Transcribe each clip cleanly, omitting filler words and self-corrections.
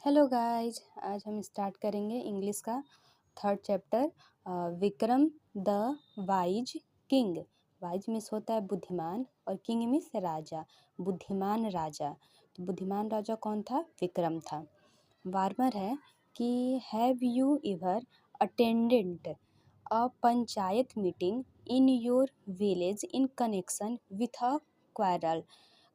Hello guys, आज हम start करेंगे इंग्लिश का third chapter Vikram the wise king. Wise means होता है बुद्धिमान और किंग मीन्स राजा, बुद्धिमान राजा। तो बुद्धिमान राजा कौन था? विक्रम था। वार्मर है कि have you ever attended a panchayat meeting in your village in connection with a quarrel.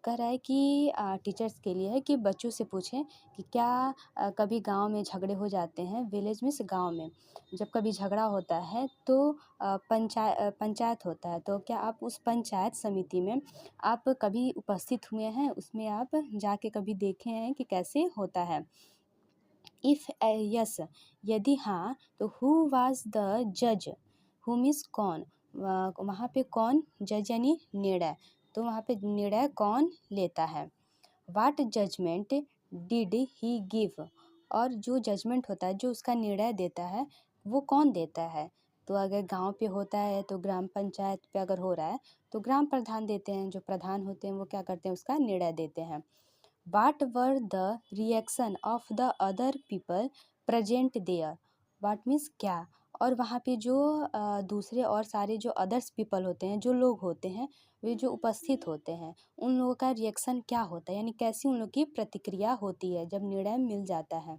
कह रहा है कि टीचर्स के लिए है कि बच्चों से पूछें कि क्या कभी गांव में झगड़े हो जाते हैं। विलेज मीन्स गांव में जब कभी झगड़ा होता है तो पंचायत होता है, तो क्या आप उस पंचायत समिति में आप कभी उपस्थित हुए हैं? उसमें आप जाके कभी देखे हैं कि कैसे होता है? इफ़ यस, यदि हाँ, तो हु वाज द जज? हु मीन्स कौन, वहाँ पे कौन जज यानी निर्णय, तो वहाँ पे निर्णय कौन लेता है? वाट जजमेंट डिड ही गिव? और जो जजमेंट होता है, जो उसका निर्णय देता है, वो कौन देता है? तो अगर गांव पे होता है तो ग्राम पंचायत पे अगर हो रहा है तो ग्राम प्रधान देते हैं, जो प्रधान होते हैं वो क्या करते हैं, उसका निर्णय देते हैं। What were the reaction of the other people present there? What means क्या, और वहाँ पे जो दूसरे और सारे जो अदर्स पीपल होते हैं, जो लोग होते हैं, वे जो उपस्थित होते हैं, उन लोगों का रिएक्शन क्या होता है, यानी कैसी उन लोग की प्रतिक्रिया होती है जब निर्णय मिल जाता है।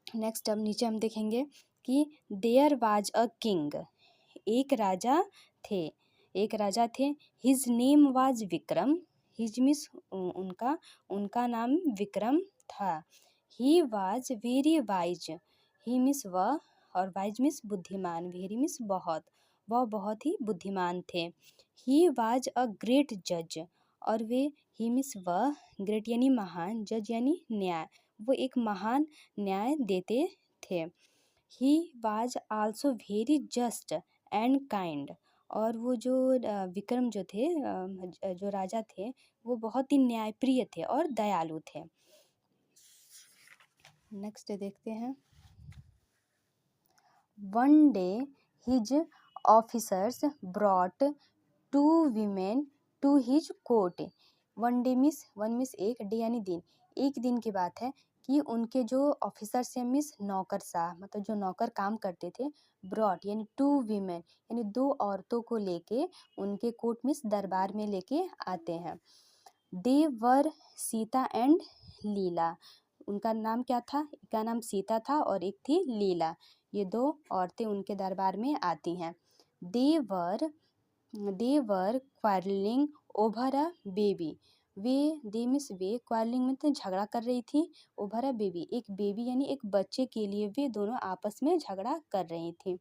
नेक्स्ट अब नीचे हम देखेंगे कि देयर वाज अ किंग, एक राजा थे, एक राजा थे। His name was Vikram, his means उनका उनका नाम विक्रम था। He was very wise, he means वह, और वाइज मीन्स बुद्धिमान, वेरी मीन्स बहुत, वह बहुत ही बुद्धिमान थे। ही वाज अ ग्रेट जज, और वे, ही मीन्स वह, ग्रेट यानी महान, जज यानी न्याय, वो एक महान न्याय देते थे। He was also very just and kind, और वो जो विक्रम जो थे, जो राजा थे, वो बहुत ही न्यायप्रिय थे और दयालु थे। नेक्स्ट देखते हैं। One day his officers brought two women to his court. One day miss, one miss एक, डे यानी दिन, एक दिन की बात है कि उनके जो ऑफिसर्स हैं मिस नौकरशाह, मतलब जो नौकर काम करते थे, ब्रॉट यानी टू वीमेन यानी दो औरतों को लेके उनके कोर्ट मिस दरबार में लेके आते हैं। दे वर सीता एंड लीला, उनका नाम क्या था? एक का नाम सीता था और एक थी लीला। ये दो औरतें उनके दरबार में आती हैं। They were quarrelling over a baby, वे, दे मीन्स वे, क्वारलिंग में तो झगड़ा कर रही थी, ओवर अ बेबी एक बेबी यानी एक बच्चे के लिए वे दोनों आपस में झगड़ा कर रही थी।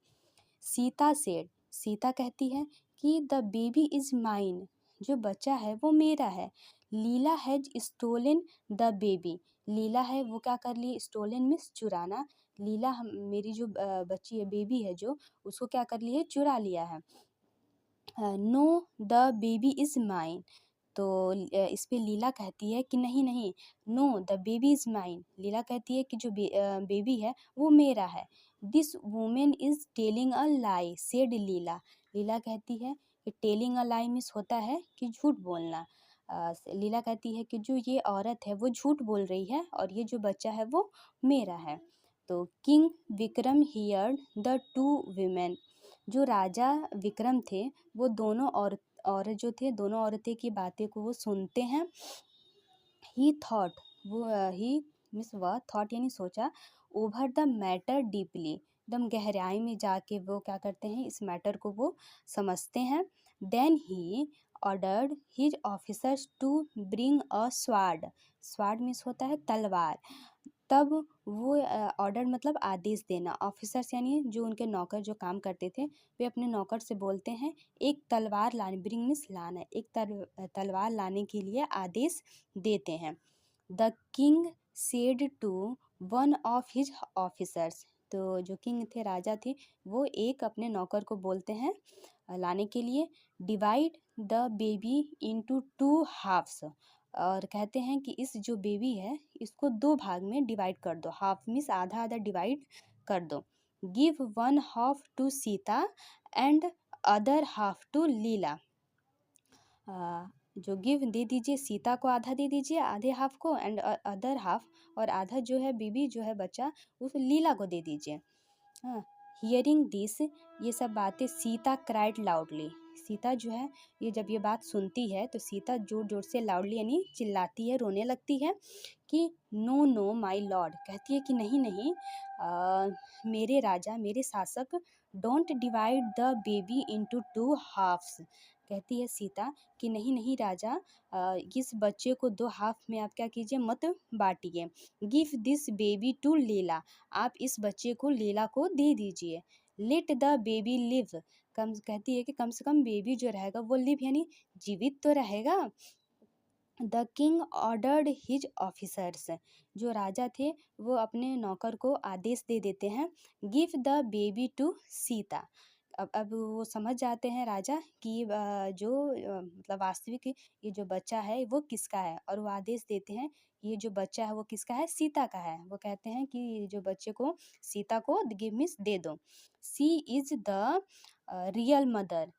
सीता सेड, सीता कहती है कि द बेबी इज माइन, जो बच्चा है वो मेरा है। लीला हैज स्टोलन द बेबी, लीला है वो क्या कर ली, स्टोलन मीन्स चुराना, लीला मेरी जो बच्ची है, बेबी है जो, उसको क्या कर ली है, चुरा लिया है। No the baby is mine, तो इस पे लीला कहती है कि नहीं नहीं, no the baby is mine, Leela कहती है कि जो बेबी है वो मेरा है। This women is telling a lie said Leela, Leela कहती है कि टेलिंग अ लाई मीन्स होता है कि झूठ बोलना। लीला कहती है कि जो ये औरत है वो झूठ बोल रही है और ये जो बच्चा है वो मेरा है। तो king Vikram heard the two women, जो राजा विक्रम थे वो दोनों औरत जो थे, दोनों औरतें की बातें को वो सुनते हैं। ही थॉट, वो ही मीन्स वह, थॉट यानी सोचा, ओवर द मैटर डीपली, एकदम गहराई में जाके वो क्या करते हैं, इस मैटर को वो समझते हैं। Then he ordered his officers to bring a sword, sword means होता है तलवार। तब वो ऑर्डर मतलब आदेश देना, ऑफिसर्स यानी जो उनके नौकर जो काम करते थे, वे अपने नौकर से बोलते हैं एक तलवार लाने, ब्रिंग मीन्स लाना, एक तलवार लाने के लिए आदेश देते हैं। The king said to one of his officers, तो जो किंग थे, राजा थे, वो एक अपने नौकर को बोलते हैं लाने के लिए। Divide the baby into two halves, और कहते हैं कि इस जो बेबी है इसको दो भाग में डिवाइड कर दो, हाफ मीन्स आधा आधा डिवाइड कर दो। Give one half to Sita and other half to Leela, जो गिव दे दीजिए, सीता को आधा दे दीजिए, आधे हाफ को, एंड अदर हाफ, और आधा जो है बेबी जो है बच्चा उस लीला को दे दीजिए। हाँ, हियरिंग दिस, ये सब बातें सीता क्राइड लाउडली, सीता जो है ये जब ये बात सुनती है तो सीता जोर जोर से लाउडली यानी चिल्लाती है, रोने लगती है कि नो नो माई लॉर्ड, कहती है कि नहीं नहीं मेरे राजा, मेरे शासक, don't divide the baby into two halves, कहती है सीता कि नहीं नहीं राजा, इस बच्चे को दो हाफ में आप क्या कीजिए, मत बांटिए। गिव दिस बेबी टू लीला, आप इस बच्चे को लीला को दे दीजिए। लेट द बेबी लिव, कम कहती है कि कम से कम बेबी जो रहेगा वो लिव यानी जीवित तो रहेगा। The king ordered his officers, जो राजा थे वो अपने नौकर को आदेश दे देते हैं, give the baby to Sita. अब वो समझ जाते हैं राजा कि जो मतलब वास्तविक ये जो बच्चा है वो किसका है, और वो आदेश देते हैं ये जो बच्चा है वो किसका है, सीता का है। वो कहते हैं कि जो बच्चे को सीता को गिव मीन्स दे दो। सी इज द रियल मदर,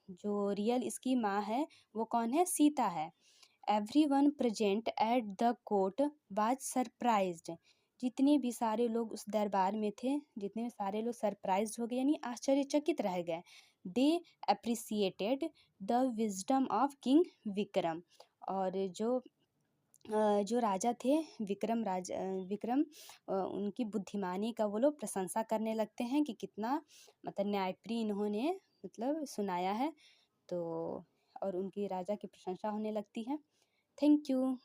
जो रियल इसकी माँ है वो कौन है, सीता है। Everyone present at the court was surprised, जितने भी सारे लोग उस दरबार में थे, जितने सारे लोग सरप्राइज्ड हो गए यानी आश्चर्यचकित रह गए। They appreciated the wisdom of king Vikram, और जो राजा थे विक्रम, उनकी बुद्धिमानी का वो लोग प्रशंसा करने लगते हैं कि कितना मतलब न्यायप्रिय इन्होंने मतलब सुनाया है, तो और उनकी राजा की प्रशंसा होने लगती है। Thank you.